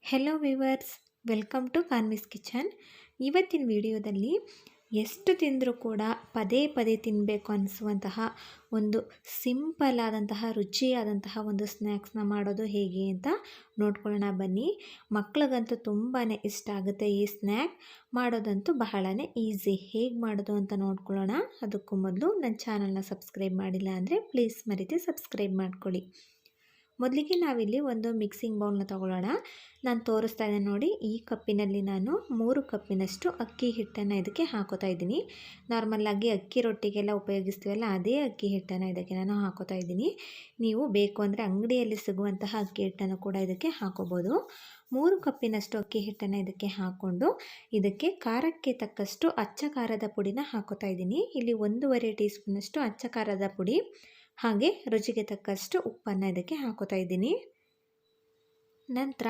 Hello viewers, welcome to Kanvi's kitchen. ಇವತ್ತಿನ ವಿಡಿಯೋದಲ್ಲಿ ಎಷ್ಟು ತಿಂದರೂ ಕೂಡ ಪದೇ ಪದೇ ತಿನ್ನಬೇಕು ಅನಿಸುವಂತಹ ಒಂದು ಸಿಂಪಲ್ ಆದಂತಹ ರುಚಿಯಾದಂತಹ ಒಂದು ಸ್ನ್ಯಾಕ್ಸ್ನ ಮಾಡೋದು ಹೇಗೆ ಅಂತ ನೋಡ್ಕೊಳ್ಳೋಣ ಬನ್ನಿ. ಮಕ್ಳಿಗಂತೂ ತುಂಬಾ ಇಷ್ಟ ಆಗುತ್ತೆ ಈ ಸ್ನ್ಯಾಕ್. ಮಾಡೋದಂತೂ ಬಹಳನೇ ಈಸಿ. ಹೇಗೆ ಮಾಡೋದು ಅಂತ ನೋಡ್ಕೊಳ್ಳೋಣ. ಅದಕ್ಕೂ ಮೊದಲು ನನ್ನ ಚಾನಲ್ನ ಸಬ್ಸ್ಕ್ರೈಬ್ ಮಾಡಿಲ್ಲ ಅಂದರೆ ಪ್ಲೀಸ್ ಮರೀದೆ ಸಬ್ಸ್ಕ್ರೈಬ್ ಮಾಡ್ಕೊಳ್ಳಿ. ಮೊದಲಿಗೆ ನಾವಿಲ್ಲಿ ಒಂದು ಮಿಕ್ಸಿಂಗ್ ಬೌಲ್ನ ತಗೊಳ್ಳೋಣ. ನಾನು ತೋರಿಸ್ತಾ ಇದ್ದೇನೆ ನೋಡಿ. ಈ ಕಪ್ಪಿನಲ್ಲಿ ನಾನು 3 ಕಪ್ಪಿನಷ್ಟು ಅಕ್ಕಿ ಹಿಟ್ಟನ್ನು ಇದಕ್ಕೆ ಹಾಕೋತಾ ಇದ್ದೀನಿ. ನಾರ್ಮಲಾಗಿ ಅಕ್ಕಿ ರೊಟ್ಟಿಗೆಲ್ಲ ಉಪಯೋಗಿಸ್ತೀವಲ್ಲ, ಅದೇ ಅಕ್ಕಿ ಹಿಟ್ಟನ್ನು ಇದಕ್ಕೆ ನಾನು ಹಾಕೋತಾ ಇದ್ದೀನಿ. ನೀವು ಬೇಕು ಅಂದರೆ ಅಂಗಡಿಯಲ್ಲಿ ಸಿಗುವಂತಹ ಅಕ್ಕಿ ಹಿಟ್ಟನ್ನು ಕೂಡ ಇದಕ್ಕೆ ಹಾಕೋಬೋದು. 3 ಕಪ್ಪಿನಷ್ಟು ಅಕ್ಕಿ ಹಿಟ್ಟನ್ನು ಇದಕ್ಕೆ ಹಾಕ್ಕೊಂಡು ಇದಕ್ಕೆ ಖಾರಕ್ಕೆ ತಕ್ಕಷ್ಟು ಅಚ್ಚ ಖಾರದ ಪುಡಿನ ಹಾಕೋತಾ ಇದ್ದೀನಿ. ಇಲ್ಲಿ 1.5 ಟೀ ಸ್ಪೂನಷ್ಟು ಅಚ್ಚ ಖಾರದ ಪುಡಿ, ಹಾಗೆ ರುಚಿಗೆ ತಕ್ಕಷ್ಟು ಉಪ್ಪನ್ನು ಇದಕ್ಕೆ ಹಾಕೋತಾ ಇದ್ದೀನಿ. ನಂತರ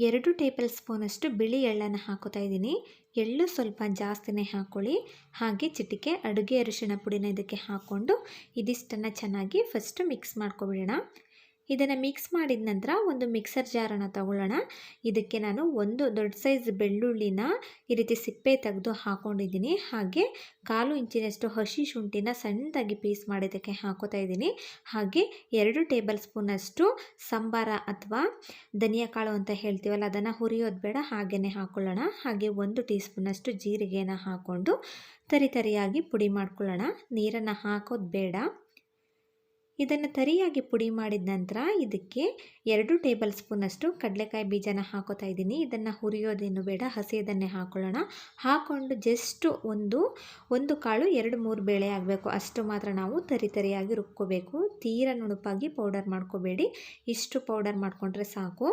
2 ಟೇಬಲ್ ಸ್ಪೂನಷ್ಟು ಬಿಳಿ ಎಳ್ಳನ್ನು ಹಾಕೋತಾ ಇದ್ದೀನಿ. ಎಳ್ಳು ಸ್ವಲ್ಪ ಜಾಸ್ತಿನೇ ಹಾಕ್ಕೊಳ್ಳಿ. ಹಾಗೆ ಚಿಟಿಕೆ ಅಡುಗೆ ಅರಿಶಿಣ ಪುಡಿನ ಇದಕ್ಕೆ ಹಾಕ್ಕೊಂಡು ಇದಿಷ್ಟನ್ನು ಚೆನ್ನಾಗಿ ಫಸ್ಟ್ ಮಿಕ್ಸ್ ಮಾಡ್ಕೊಬಿಡೋಣ. ಇದನ್ನು ಮಿಕ್ಸ್ ಮಾಡಿದ ನಂತರ ಒಂದು ಮಿಕ್ಸರ್ ಜಾರನ್ನು ತಗೊಳ್ಳೋಣ. ಇದಕ್ಕೆ ನಾನು ಒಂದು ದೊಡ್ಡ ಸೈಜ್ ಬೆಳ್ಳುಳ್ಳಿನ ಈ ರೀತಿ ಸಿಪ್ಪೆ ತೆಗೆದು ಹಾಕ್ಕೊಂಡಿದ್ದೀನಿ. ಹಾಗೆ 1/4 ಇಂಚಿನಷ್ಟು ಹಸಿ ಶುಂಠಿನ ಸಣ್ಣದಾಗಿ ಪೀಸ್ ಮಾಡಿ ಇದಕ್ಕೆ ಹಾಕೋತಾ ಇದ್ದೀನಿ. ಹಾಗೆ 2 ಟೇಬಲ್ ಸ್ಪೂನಷ್ಟು ಸಂಬಾರ ಅಥವಾ ಧನಿಯಾ ಕಾಳು ಅಂತ ಹೇಳ್ತೀವಲ್ಲ, ಅದನ್ನು ಹುರಿಯೋದು ಬೇಡ, ಹಾಗೆಯೇ ಹಾಕ್ಕೊಳ್ಳೋಣ. ಹಾಗೆ 1 ಟೀ ಸ್ಪೂನಷ್ಟು ಜೀರಿಗೆನ ಹಾಕ್ಕೊಂಡು ತರಿಯಾಗಿ ಪುಡಿ ಮಾಡ್ಕೊಳ್ಳೋಣ. ನೀರನ್ನು ಹಾಕೋದು ಬೇಡ. ಇದನ್ನು ತರಿಯಾಗಿ ಪುಡಿ ಮಾಡಿದ ನಂತರ ಇದಕ್ಕೆ 2 ಟೇಬಲ್ ಸ್ಪೂನಷ್ಟು ಕಡಲೆಕಾಯಿ ಬೀಜನ ಹಾಕೋತಾ ಇದ್ದೀನಿ. ಇದನ್ನು ಹುರಿಯೋದೇನು ಬೇಡ, ಹಸಿಯದನ್ನೇ ಹಾಕ್ಕೊಳ್ಳೋಣ. ಹಾಕ್ಕೊಂಡು ಜಸ್ಟ್ ಒಂದು ಕಾಳು 2-3 ಬೇಳೆ ಆಗಬೇಕು, ಅಷ್ಟು ಮಾತ್ರ ನಾವು ತರಿಯಾಗಿ ರುಬ್ಕೋಬೇಕು. ತೀರಾ ನುಣುಪಾಗಿ ಪೌಡರ್ ಮಾಡ್ಕೋಬೇಡಿ. ಇಷ್ಟು ಪೌಡರ್ ಮಾಡಿಕೊಂಡ್ರೆ ಸಾಕು.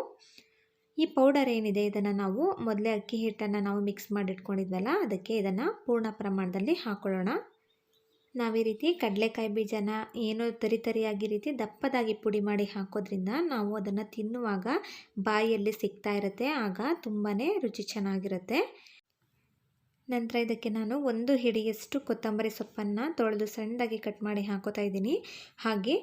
ಈ ಪೌಡರ್ ಏನಿದೆ ಇದನ್ನು ನಾವು ಮೊದಲೇ ಅಕ್ಕಿ ಹಿಟ್ಟನ್ನು ನಾವು ಮಿಕ್ಸ್ ಮಾಡಿ ಇಟ್ಕೊಂಡಿದ್ವಲ್ಲ, ಅದಕ್ಕೆ ಇದನ್ನು ಪೂರ್ಣ ಪ್ರಮಾಣದಲ್ಲಿ ಹಾಕ್ಕೊಳ್ಳೋಣ. ನಾವು ಈ ರೀತಿ ಕಡಲೆಕಾಯಿ ಬೀಜನ ಏನೋ ತರಿಯಾಗಿ ರೀತಿ ದಪ್ಪದಾಗಿ ಪುಡಿ ಮಾಡಿ ಹಾಕೋದ್ರಿಂದ ನಾವು ಅದನ್ನು ತಿನ್ನುವಾಗ ಬಾಯಲ್ಲಿ ಸಿಗ್ತಾ ಇರುತ್ತೆ. ಆಗ ತುಂಬಾ ರುಚಿ ಚೆನ್ನಾಗಿರುತ್ತೆ. ನಂತರ ಇದಕ್ಕೆ ನಾನು 1 ಹಿಡಿಯಷ್ಟು ಕೊತ್ತಂಬರಿ ಸೊಪ್ಪನ್ನು ತೊಳೆದು ಸಣ್ಣದಾಗಿ ಕಟ್ ಮಾಡಿ ಹಾಕೋತಾ ಇದ್ದೀನಿ. ಹಾಗೆ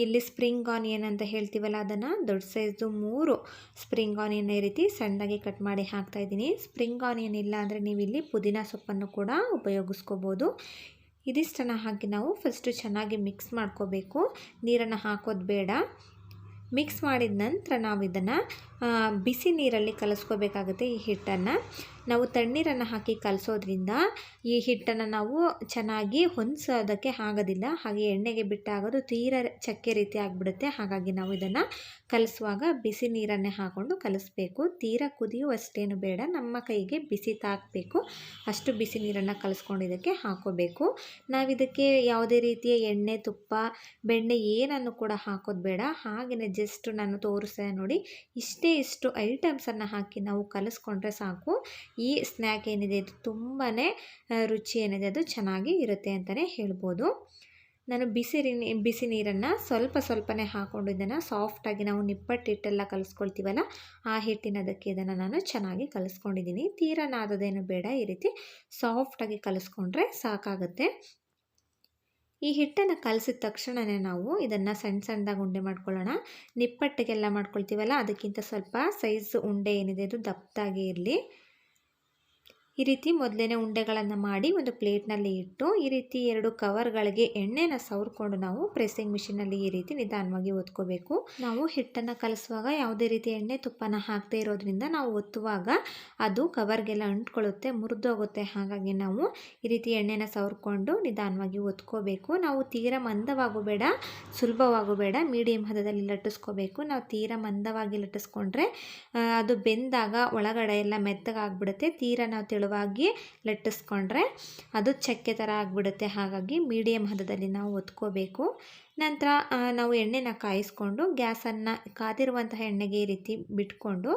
ಇಲ್ಲಿ ಸ್ಪ್ರಿಂಗ್ ಆನಿಯನ್ ಅಂತ ಹೇಳ್ತೀವಲ್ಲ, ಅದನ್ನು ದೊಡ್ಡ ಸೈಜ್ದು 3 ಸ್ಪ್ರಿಂಗ್ ಆನಿಯನ್ ಈ ರೀತಿ ಸಣ್ಣದಾಗಿ ಕಟ್ ಮಾಡಿ ಹಾಕ್ತಾ ಇದ್ದೀನಿ. ಸ್ಪ್ರಿಂಗ್ ಆನಿಯನ್ ಇಲ್ಲ ಅಂದರೆ ನೀವು ಇಲ್ಲಿ ಪುದೀನ ಸೊಪ್ಪನ್ನು ಕೂಡ ಉಪಯೋಗಿಸ್ಕೋಬೋದು. ಇದಿಷ್ಟನ್ನು ಹಾಕಿ ನಾವು ಫಸ್ಟು ಚೆನ್ನಾಗಿ ಮಿಕ್ಸ್ ಮಾಡ್ಕೋಬೇಕು. ನೀರನ್ನು ಹಾಕೋದು ಬೇಡ. ಮಿಕ್ಸ್ ಮಾಡಿದ ನಂತರ ನಾವು ಇದನ್ನು ಬಿಸಿ ನೀರಲ್ಲಿ ಕಲಿಸ್ಕೋಬೇಕಾಗುತ್ತೆ. ಈ ಹಿಟ್ಟನ್ನು ನಾವು ತಣ್ಣೀರನ್ನು ಹಾಕಿ ಕಲಿಸೋದ್ರಿಂದ ಈ ಹಿಟ್ಟನ್ನು ನಾವು ಚೆನ್ನಾಗಿ ಹೊಂದಿಸೋದಕ್ಕೆ ಆಗೋದಿಲ್ಲ. ಹಾಗೆ ಎಣ್ಣೆಗೆ ಬಿಟ್ಟಾಗೋದು ತೀರಾ ಚಕ್ಕೆ ರೀತಿ ಆಗಿಬಿಡುತ್ತೆ. ಹಾಗಾಗಿ ನಾವು ಇದನ್ನು ಕಲಿಸುವಾಗ ಬಿಸಿ ನೀರನ್ನೇ ಹಾಕ್ಕೊಂಡು ಕಲಿಸ್ಬೇಕು. ತೀರಾ ಕುದಿಯುವಷ್ಟೇನು ಬೇಡ, ನಮ್ಮ ಕೈಗೆ ಬಿಸಿ ತಾಕಬೇಕು ಅಷ್ಟು ಬಿಸಿ ನೀರನ್ನು ಕಲಿಸ್ಕೊಂಡು ಇದಕ್ಕೆ ಹಾಕೋಬೇಕು. ನಾವಿದಕ್ಕೆ ಯಾವುದೇ ರೀತಿಯ ಎಣ್ಣೆ, ತುಪ್ಪ, ಬೆಣ್ಣೆ ಏನನ್ನು ಕೂಡ ಹಾಕೋದು ಬೇಡ. ಹಾಗೆಯೇ ಜಸ್ಟ್ ನಾನು ತೋರಿಸ್ತೇನೆ ನೋಡಿ, ಇಷ್ಟು ಐಟಮ್ಸನ್ನು ಹಾಕಿ ನಾವು ಕಲಿಸ್ಕೊಂಡ್ರೆ ಸಾಕು. ಈ ಸ್ನ್ಯಾಕ್ ಏನಿದೆ ಇದು ತುಂಬಾ ರುಚಿ ಏನಿದೆ ಅದು ಚೆನ್ನಾಗಿ ಇರುತ್ತೆ ಅಂತಲೇ ಹೇಳ್ಬೋದು. ನಾನು ಬಿಸಿ ನೀರನ್ನು ಸ್ವಲ್ಪನೇ ಹಾಕ್ಕೊಂಡು ಇದನ್ನು ಸಾಫ್ಟಾಗಿ ನಾವು ನಿಪ್ಪಟ್ಟು ಹಿಟ್ಟೆಲ್ಲ ಕಲಿಸ್ಕೊಳ್ತೀವಲ್ಲ, ಆ ಹಿಟ್ಟಿನದಕ್ಕೆ ಇದನ್ನು ನಾನು ಚೆನ್ನಾಗಿ ಕಲಿಸ್ಕೊಂಡಿದ್ದೀನಿ. ತೀರಾ ನಾದೋದೇನು ಬೇಡ, ಈ ರೀತಿ ಸಾಫ್ಟಾಗಿ ಕಲಿಸ್ಕೊಂಡ್ರೆ ಸಾಕಾಗುತ್ತೆ. ಈ ಹಿಟ್ಟನ್ನು ಕಲಸಿದ ತಕ್ಷಣವೇ ನಾವು ಇದನ್ನು ಸಣ್ಣದಾಗಿ ಉಂಡೆ ಮಾಡ್ಕೊಳ್ಳೋಣ. ನಿಪ್ಪಟ್ಟಿಗೆಲ್ಲ ಮಾಡ್ಕೊಳ್ತೀವಲ್ಲ, ಅದಕ್ಕಿಂತ ಸ್ವಲ್ಪ ಸೈಜ್ ಉಂಡೆ ಏನಿದೆ ಅದು ದಪ್ಪದಾಗಿ ಇರಲಿ. ಈ ರೀತಿ ಮೊದಲೇ ಉಂಡೆಗಳನ್ನು ಮಾಡಿ ಒಂದು ಪ್ಲೇಟ್ನಲ್ಲಿ ಇಟ್ಟು ಈ ರೀತಿ 2 ಕವರ್ಗಳಿಗೆ ಎಣ್ಣೆನ ಸವರ್ಕೊಂಡು ನಾವು ಪ್ರೆಸ್ಸಿಂಗ್ ಮಿಷಿನಲ್ಲಿ ಈ ರೀತಿ ನಿಧಾನವಾಗಿ ಒತ್ಕೋಬೇಕು. ನಾವು ಹಿಟ್ಟನ್ನು ಕಲಿಸುವಾಗ ಯಾವುದೇ ರೀತಿ ಎಣ್ಣೆ ತುಪ್ಪನ ಹಾಕದೇ ಇರೋದ್ರಿಂದ ನಾವು ಒತ್ತುವಾಗ ಅದು ಕವರ್ಗೆಲ್ಲ ಅಂಟ್ಕೊಳ್ಳುತ್ತೆ, ಮುರಿದೋಗುತ್ತೆ. ಹಾಗಾಗಿ ನಾವು ಈ ರೀತಿ ಎಣ್ಣೆನ ಸವರ್ಕೊಂಡು ನಿಧಾನವಾಗಿ ಒತ್ಕೋಬೇಕು. ನಾವು ತೀರಾ ಮಂದವಾಗೂ ಬೇಡ, ಸುಲಭವಾಗೂ ಬೇಡ, ಮೀಡಿಯಮ್ ಹದದಲ್ಲಿ ಲಟ್ಟಿಸ್ಕೋಬೇಕು. ನಾವು ತೀರಾ ಮಂದವಾಗಿ ಲಟ್ಟಿಸ್ಕೊಂಡ್ರೆ ಅದು ಬೆಂದಾಗ ಒಳಗಡೆ ಎಲ್ಲ ಮೆತ್ತಗಾಗ್ಬಿಡುತ್ತೆ. ತೀರಾ ನಾವು ತೆಳುವಾಗಿ ಲಟ್ಟಿಸ್ಕೊಂಡ್ರೆ ಅದು ಚಕ್ಕೆ ಥರ ಆಗಿಬಿಡುತ್ತೆ. ಹಾಗಾಗಿ ಮೀಡಿಯಮ್ ಹದದಲ್ಲಿ ನಾವು ಒತ್ಕೋಬೇಕು. ನಂತರ ನಾವು ಎಣ್ಣೆನ ಕಾಯಿಸ್ಕೊಂಡು ಗ್ಯಾಸನ್ನು ಕಾದಿರುವಂತಹ ಎಣ್ಣೆಗೆ ಈ ರೀತಿ ಬಿಟ್ಕೊಂಡು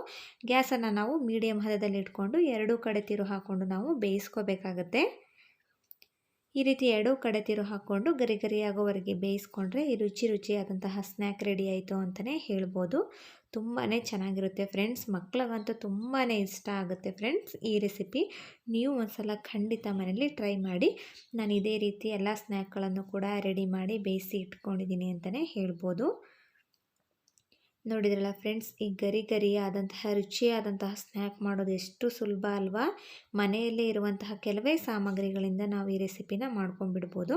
ಗ್ಯಾಸನ್ನು ನಾವು ಮೀಡಿಯಮ್ ಹದದಲ್ಲಿ ಇಟ್ಕೊಂಡು 2 ಕಡೆ ತಿರು ಹಾಕ್ಕೊಂಡು ನಾವು ಬೇಯಿಸ್ಕೋಬೇಕಾಗತ್ತೆ. ಈ ರೀತಿ 2 ಕಡೆ ತಿರು ಹಾಕ್ಕೊಂಡು ಗರಿ ಆಗೋವರೆಗೆ ಬೇಯಿಸ್ಕೊಂಡ್ರೆ ಈ ರುಚಿಯಾದಂತಹ ಸ್ನ್ಯಾಕ್ ರೆಡಿ ಆಯಿತು ಅಂತಲೇ ಹೇಳ್ಬೋದು. ತುಂಬಾ ಚೆನ್ನಾಗಿರುತ್ತೆ ಫ್ರೆಂಡ್ಸ್. ಮಕ್ಳಿಗಂತೂ ತುಂಬಾ ಇಷ್ಟ ಆಗುತ್ತೆ ಫ್ರೆಂಡ್ಸ್ ಈ ರೆಸಿಪಿ. ನೀವು ಒಂದ್ಸಲ ಖಂಡಿತ ಮನೇಲಿ ಟ್ರೈ ಮಾಡಿ. ನಾನು ಇದೇ ರೀತಿ ಎಲ್ಲ ಸ್ನ್ಯಾಕ್ಗಳನ್ನು ಕೂಡ ರೆಡಿ ಮಾಡಿ ಬೇಯಿಸಿ ಇಟ್ಕೊಂಡಿದ್ದೀನಿ ಅಂತಲೇ ಹೇಳ್ಬೋದು. ನೋಡಿದ್ರಲ್ಲ ಫ್ರೆಂಡ್ಸ್, ಈ ಗರಿ ಗರಿಯಾದಂತಹ ರುಚಿಯಾದಂತಹ ಸ್ನ್ಯಾಕ್ ಮಾಡೋದು ಎಷ್ಟು ಸುಲಭ ಅಲ್ವಾ. ಮನೆಯಲ್ಲೇ ಇರುವಂತಹ ಕೆಲವೇ ಸಾಮಗ್ರಿಗಳಿಂದ ನಾವು ಈ ರೆಸಿಪಿನ ಮಾಡ್ಕೊಂಡ್ಬಿಡ್ಬೋದು.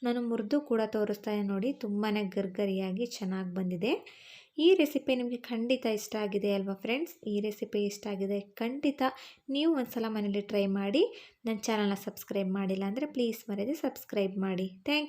ನಾನು ಮುರಿದು ಕೂಡ ತೋರಿಸ್ತಾ ನೋಡಿ, ತುಂಬಾ ಗರಿಗರಿಯಾಗಿ ಚೆನ್ನಾಗಿ ಬಂದಿದೆ. ಈ ರೆಸಿಪಿ ನಿಮಗೆ ಖಂಡಿತ ಇಷ್ಟ ಆಗಿದೆ ಅಲ್ವಾ ಫ್ರೆಂಡ್ಸ್. ಈ ರೆಸಿಪಿ ಇಷ್ಟ ಆಗಿದೆ ಖಂಡಿತ ನೀವು ಒಂದ್ಸಲ ಮನೇಲಿ ಟ್ರೈ ಮಾಡಿ. ನನ್ನ ಚಾನಲ್ನ ಸಬ್ಸ್ಕ್ರೈಬ್ ಮಾಡಿಲ್ಲ ಅಂದರೆ ಪ್ಲೀಸ್ ಮರೆಯದೆ ಸಬ್ಸ್ಕ್ರೈಬ್ ಮಾಡಿ. ಥ್ಯಾಂಕ್